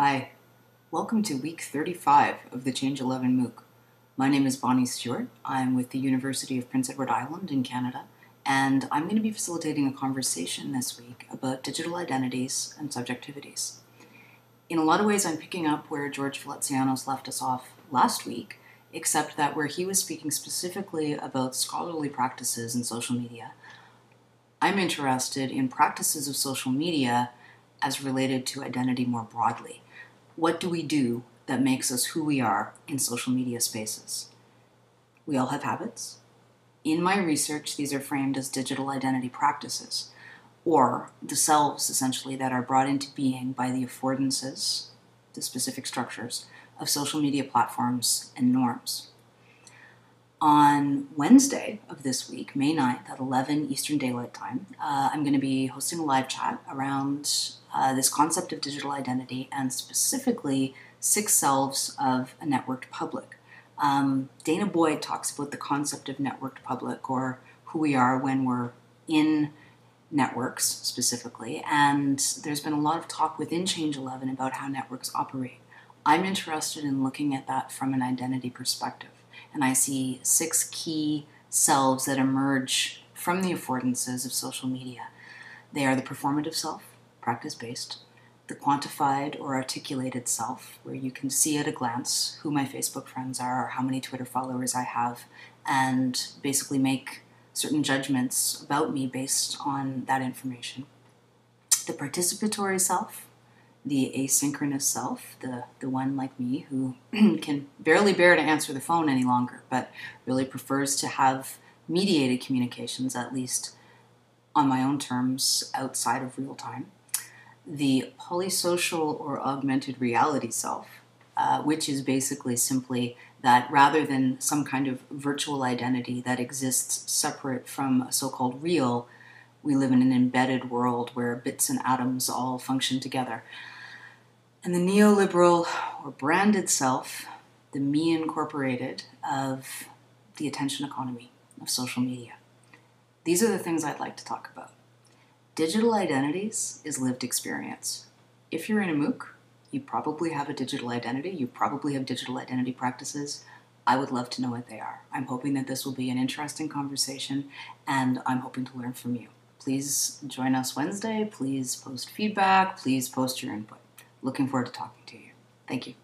Hi, welcome to week 35 of the Change 11 MOOC. My name is Bonnie Stewart. I'm with the University of Prince Edward Island in Canada, and I'm going to be facilitating a conversation this week about digital identities and subjectivities. In a lot of ways, I'm picking up where George Felicianos left us off last week, except that where he was speaking specifically about scholarly practices in social media, I'm interested in practices of social media as related to identity more broadly. What do we do that makes us who we are in social media spaces? We all have habits. In my research, these are framed as digital identity practices, or the selves, essentially, that are brought into being by the affordances, the specific structures, of social media platforms and norms. On Wednesday of this week, May 9th at 11 Eastern Daylight Time, I'm going to be hosting a live chat around this concept of digital identity and specifically 6 selves of a networked public. Dana Boyd talks about the concept of networked public, or who we are when we're in networks specifically, and there's been a lot of talk within Change 11 about how networks operate. I'm interested in looking at that from an identity perspective. And I see 6 key selves that emerge from the affordances of social media. They are the performative self, practice-based, the quantified or articulated self, where you can see at a glance who my Facebook friends are or how many Twitter followers I have, and basically make certain judgments about me based on that information. The participatory self, the asynchronous self, the one like me who can barely bear to answer the phone any longer, but really prefers to have mediated communications, at least on my own terms, outside of real time. The polysocial or augmented reality self, which is basically simply that rather than some kind of virtual identity that exists separate from a so-called real, we live in an embedded world where bits and atoms all function together. And the neoliberal or branded self, the me incorporated of the attention economy of social media. These are the things I'd like to talk about. Digital identities is lived experience. If you're in a MOOC, you probably have a digital identity. You probably have digital identity practices. I would love to know what they are. I'm hoping that this will be an interesting conversation, and I'm hoping to learn from you. Please join us Wednesday. Please post feedback. Please post your input. Looking forward to talking to you. Thank you.